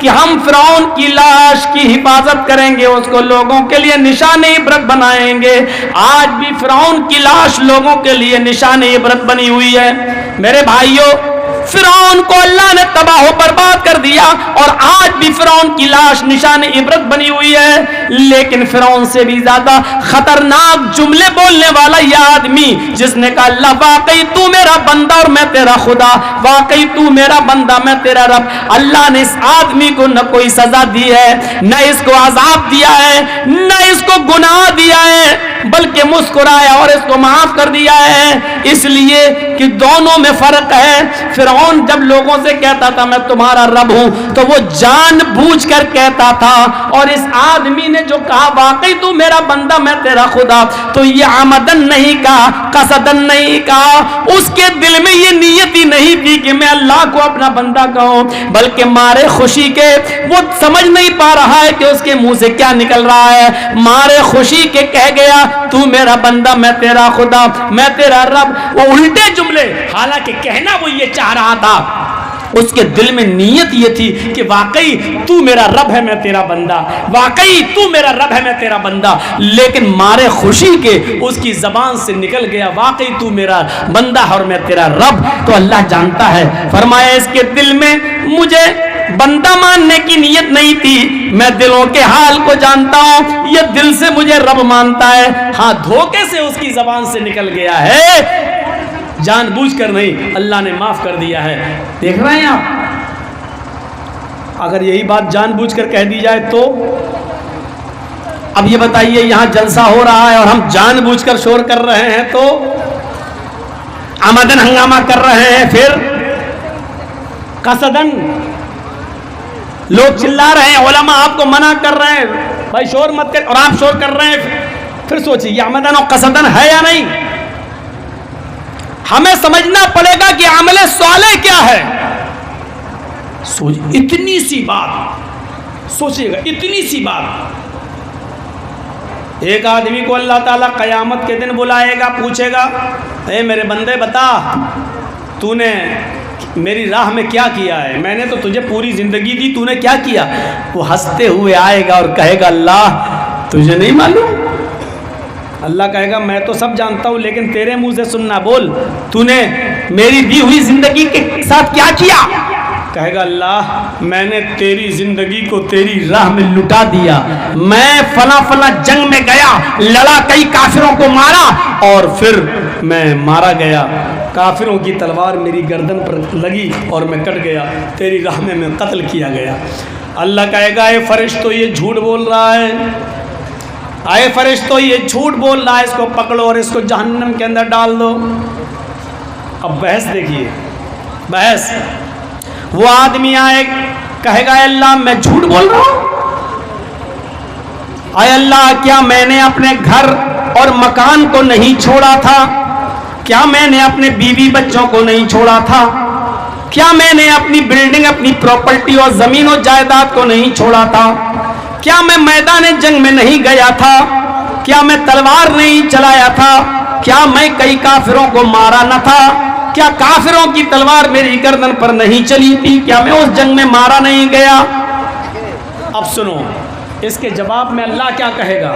کہ ہم فرعون کی لاش کی حفاظت کریں گے, اس کو لوگوں کے لیے نشان عبرت بنائیں گے. آج بھی فرعون کی لاش لوگوں کے لیے نشان عبرت بنی ہوئی ہے. میرے بھائیوں, فرعون کو اللہ نے تباہ و برباد کر دیا اور آج بھی فرعون کی لاش نشان عبرت بنی ہوئی ہے. لیکن فرعون سے بھی زیادہ خطرناک جملے بولنے والا یہ آدمی جس نے کہا اللہ واقعی تو میرا بندہ اور میں تیرا خدا, واقعی تو میرا بندہ میں تیرا رب. اللہ نے اس آدمی کو نہ کوئی سزا دی ہے, نہ اس کو عذاب دیا ہے, نہ اس کو گناہ دیا ہے, بلکہ مسکرایا اور اس کو معاف کر دیا ہے. اس لیے کہ دونوں میں فرق ہے. فرعون جب لوگوں سے کہتا تھا میں تمہارا رب ہوں تو وہ جان بوجھ کر کہتا تھا, اور اس آدمی نے جو کہا واقعی تو میرا بندہ میں تیرا خدا, تو یہ عمدن نہیں کہا, قصدن نہیں کہا. اس کے دل میں یہ نیت ہی نہیں تھی کہ میں اللہ کو اپنا بندہ کہوں, بلکہ مارے خوشی کے وہ سمجھ نہیں پا رہا ہے کہ اس کے منہ سے کیا نکل رہا ہے. مارے خوشی کے کہہ گیا تو میرا بندہ میں تیرا خدا میں تیرا رب. وہ الٹے جملے, حالانکہ کہنا وہ یہ چاہ رہا تھا, اس کے دل میں نیت یہ تھی کہ واقعی تو میرا رب ہے میں تیرا بندہ, واقعی تو میرا رب ہے میں تیرا بندہ. لیکن مارے خوشی کے اس کی زبان سے نکل گیا واقعی تو میرا بندہ اور میں تیرا رب. تو اللہ جانتا ہے, فرمایا اس کے دل میں مجھے بندہ ماننے کی نیت نہیں تھی, میں دلوں کے حال کو جانتا ہوں, یہ دل سے مجھے رب مانتا ہے. ہاں دھوکے سے اس کی زبان سے نکل گیا ہے, جان بوجھ کر نہیں, اللہ نے معاف کر دیا ہے. دیکھ رہے ہیں آپ, اگر یہی بات جان بوجھ کر کہہ دی جائے تو اب یہ بتائیے یہاں جلسہ ہو رہا ہے اور ہم جان بوجھ کر شور کر رہے ہیں تو آمدن ہنگامہ کر رہے ہیں, پھر قصدن لوگ چلا رہے ہیں, علماء آپ کو منع کر رہے ہیں بھائی شور مت کر, اور آپ شور کر رہے ہیں. پھر سوچیے یہ آمدن اور قصدن ہے یا نہیں. ہمیں سمجھنا پڑے گا کہ عمل صالح کیا ہے. اتنی سی بات سوچئے گا, اتنی سی بات. ایک آدمی کو اللہ تعالیٰ قیامت کے دن بلائے گا, پوچھے گا اے میرے بندے بتا تو نے میری راہ میں کیا کیا ہے, میں نے تو تجھے پوری زندگی دی, تو نے کیا کیا. وہ ہنستے ہوئے آئے گا اور کہے گا اللہ تجھے نہیں معلوم. اللہ کہے گا میں تو سب جانتا ہوں لیکن تیرے منہ سے سننا, بول تو نے میری دی ہوئی زندگی کے ساتھ کیا کیا. کہے گا اللہ میں نے تیری زندگی کو تیری راہ میں لٹا دیا, میں فلاں فلاں جنگ میں گیا, لڑا, کئی کافروں کو مارا اور پھر میں مارا گیا, کافروں کی تلوار میری گردن پر لگی اور میں کٹ گیا, تیری راہ میں قتل کیا گیا. اللہ کہے گا اے فرشتوں یہ جھوٹ بول رہا ہے, اے فرشتوں یہ جھوٹ بول رہا ہے, اس کو پکڑو اور اس کو جہنم کے اندر ڈال دو. اب بحث دیکھیے, بحث. وہ آدمی آئے کہے گا اے اللہ میں جھوٹ بول رہا ہوں, اے اللہ کیا میں نے اپنے گھر اور مکان کو نہیں چھوڑا تھا, کیا میں نے اپنے بیوی بچوں کو نہیں چھوڑا تھا, کیا میں نے اپنی بلڈنگ اپنی پراپرٹی اور زمین و جائیداد کو نہیں چھوڑا تھا, کیا میں میدان جنگ میں نہیں گیا تھا, کیا میں تلوار نہیں چلایا تھا, کیا میں کئی کافروں کو مارا نہ تھا, کیا کافروں کی تلوار میری گردن پر نہیں چلی تھی, کیا میں اس جنگ میں مارا نہیں گیا. اب سنو اس کے جواب میں اللہ کیا کہے گا,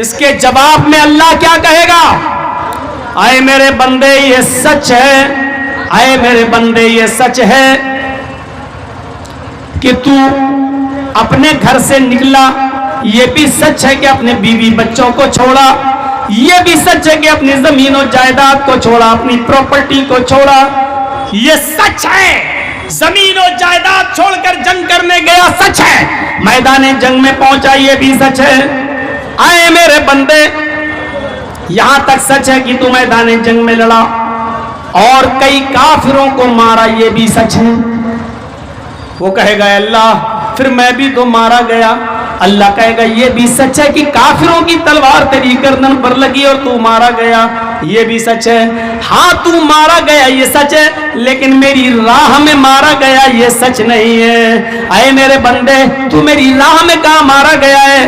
اس کے جواب میں اللہ کیا کہے گا. اے میرے بندے یہ سچ ہے, اے میرے بندے یہ سچ ہے کہ تو اپنے گھر سے نکلا, یہ بھی سچ ہے کہ اپنے بیوی بچوں کو چھوڑا, یہ بھی سچ ہے کہ اپنی زمین و جائیداد کو چھوڑا, اپنی پراپرٹی کو چھوڑا, یہ سچ ہے. زمین و جائیداد چھوڑ کر جنگ کرنے گیا, سچ ہے. میدان جنگ میں پہنچا, یہ بھی سچ ہے. اے میرے بندے یہاں تک سچ ہے کہ تو میدان جنگ میں لڑا اور کئی کافروں کو مارا, یہ بھی سچ ہے. وہ کہے گا اللہ پھر میں بھی تو مارا گیا. اللہ کہے گا یہ بھی سچ ہے کہ کافروں کی تلوار تیری گردن پر لگی اور تو مارا گیا, یہ بھی سچ ہے. ہاں تو مارا گیا یہ سچ ہے, لیکن میری راہ میں مارا گیا یہ سچ نہیں ہے. اے میرے بندے تو میری راہ میں کہاں مارا گیا ہے,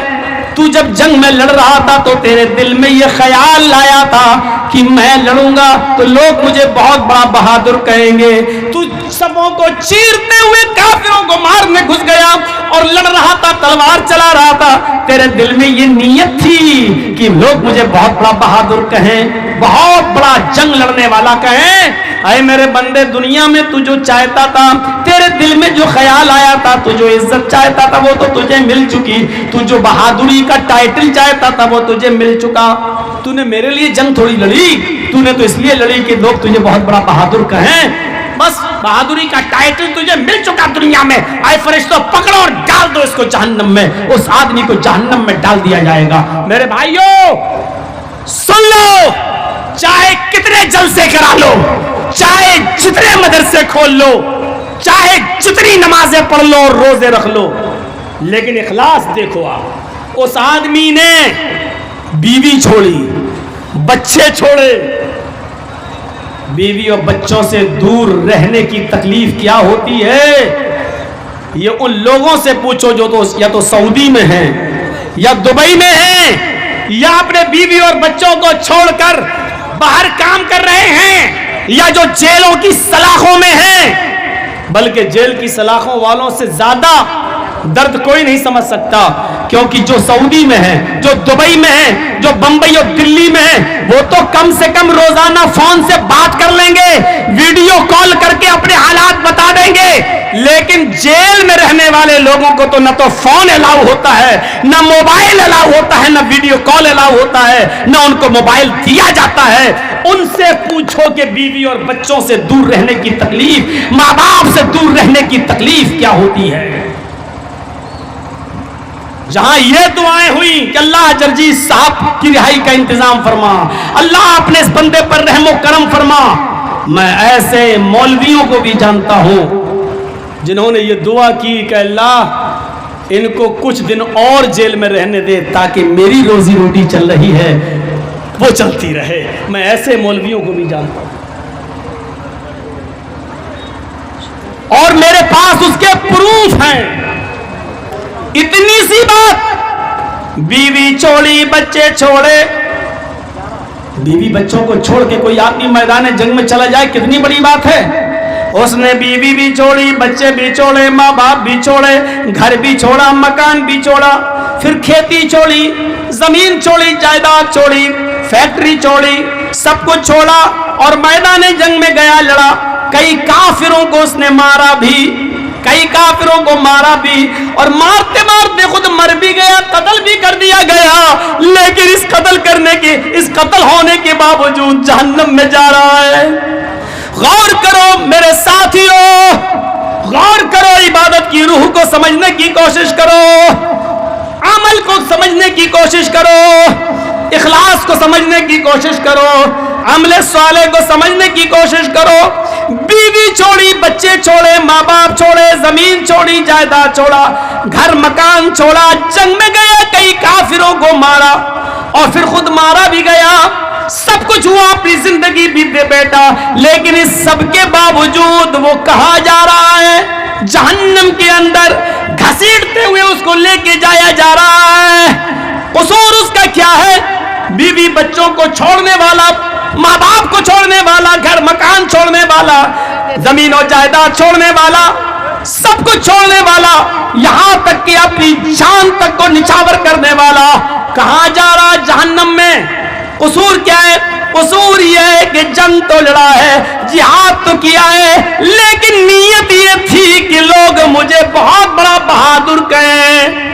تو جب جنگ میں لڑ رہا تھا تو تیرے دل میں یہ خیال لایا تھا کہ میں لڑوں گا تو لوگ مجھے بہت بڑا بہادر کہیں گے. تو سبوں کو چیرتے ہوئے کافروں کو مارنے گھس گیا اور لڑ رہا تھا, تلوار چلا رہا تھا. تیرے دل میں یہ نیت تھی کہ لوگ مجھے بہت بڑا بہادر کہیں, بہت بڑا جنگ لڑنے والا کہیں. اے میرے بندے, دنیا میں تو جو چاہتا تھا, تیرے دل میں جو خیال آیا تھا, تو جو عزت چاہتا تھا وہ تو تجھے مل چکی. تو جو بہادری کا ٹائٹل چاہتا تھا وہ تجھے مل چکا. تو نے میرے لیے جنگ تھوڑی لڑی, تو نے تو اس لیے لڑی کہ لوگ تجھے بہت بڑا بہادر کہیں. بس بہادری کا ٹائٹل تجھے مل چکا دنیا میں. اے فرشتوں, پکڑو اور ڈال دو اس کو جہنم میں. اس آدمی کو جہنم میں ڈال دیا جائے گا. میرے بھائیوں سن لو, چاہے کتنے جلسے کرا لو, چاہے جتنے مدرسے کھول لو, چاہے جتنی نمازیں پڑھ لو اور روزے رکھ لو, لیکن اخلاص دیکھو. آپ اس آدمی نے بیوی چھوڑی, بچے چھوڑے. بیوی اور بچوں سے دور رہنے کی تکلیف کیا ہوتی ہے, یہ ان لوگوں سے پوچھو جو تو یا تو سعودی میں ہیں, یا دبئی میں ہیں, یا اپنے بیوی اور بچوں کو چھوڑ کر باہر کام کر رہے ہیں, یا جو جیلوں کی سلاخوں میں ہیں. بلکہ جیل کی سلاخوں والوں سے زیادہ درد کوئی نہیں سمجھ سکتا, کیونکہ جو سعودی میں ہیں, جو دبئی میں ہیں, جو بمبئی اور دلی میں ہیں, وہ تو کم سے کم روزانہ فون سے بات کر لیں گے, ویڈیو کال کر کے اپنے حالات بتا دیں گے. لیکن جیل میں رہنے والے لوگوں کو تو نہ تو فون الاؤ ہوتا ہے, نہ موبائل الاؤ ہوتا ہے, نہ ویڈیو کال الاؤ ہوتا ہے, نہ ان کو موبائل دیا جاتا ہے. ان سے پوچھو کہ بیوی اور بچوں سے دور رہنے کی تکلیف, ماں باپ سے دور رہنے کی تکلیف کیا ہوتی ہے. جہاں یہ دعائیں ہوئی کہ اللہ جرجی صاحب کی رہائی کا انتظام فرما, اللہ اپنے اس بندے پر رحم و کرم فرما. میں ایسے مولویوں کو بھی جانتا ہوں جنہوں نے یہ دعا کی کہ اللہ ان کو کچھ دن اور جیل میں رہنے دے تاکہ میری روزی روٹی چل رہی ہے وہ چلتی رہے. میں ایسے مولویوں کو بھی جانتا ہوں, اور میرے پاس اس کے پروف ہیں. اتنی سی بات, بیوی چھوڑی بچے چھوڑے. بیوی بچوں کو چھوڑ کے کوئی آدمی میدان جنگ میں چلا جائے کتنی بڑی بات ہے. اس نے بیوی بھی چھوڑی, بچے بھی چھوڑے, ماں باپ بھی چھوڑے, گھر بھی چھوڑا, مکان بھی چھوڑا, پھر کھیتی چھوڑی, زمین چھوڑی, جائیداد چھوڑی, فیکٹری چھوڑی, سب کچھ چھوڑا اور میدان جنگ میں گیا, لڑا. کئی کافروں کو اس نے مارا بھی, کئی کافروں کو مارا بھی, اور مارتے مارتے خود مر بھی گیا, قتل بھی کر دیا گیا. لیکن اس قتل ہونے کے باوجود جہنم میں جا رہا ہے. غور کرو میرے ساتھیوں, غور کرو, عبادت کی روح کو سمجھنے کی کوشش کرو, عمل کو سمجھنے کی کوشش کرو, اخلاص کو سمجھنے کی کوشش کرو, عمل صالح کو سمجھنے کی کوشش کرو. بیوی چھوڑی, بچے چھوڑے, ماں باپ چھوڑے, زمین چھوڑی, جائیداد چھوڑا, گھر مکان چھوڑا, جنگ میں گیا, کئی کافروں کو مارا اور پھر خود مارا بھی گیا. سب کچھ ہوا, اپنی زندگی بھی دے بیٹا, لیکن اس سب کے باوجود وہ کہا جا رہا ہے جہنم کے اندر, گھسیٹتے ہوئے اس کو لے کے جایا جا رہا ہے. قصور اس کا کیا ہے؟ بیوی بچوں کو چھوڑنے والا, ماں باپ کو چھوڑنے والا, گھر مکان چھوڑنے والا, زمین و جائیداد چھوڑنے والا, سب کچھ چھوڑنے والا, یہاں تک کہ اپنی جان تک کو نچھاور کرنے والا, کہاں جا رہا؟ جہنم میں. قصور کیا ہے؟ قصور یہ ہے کہ جنگ تو لڑا ہے, جہاد تو کیا ہے, لیکن نیت یہ تھی کہ لوگ مجھے بہت بڑا بہادر کہیں.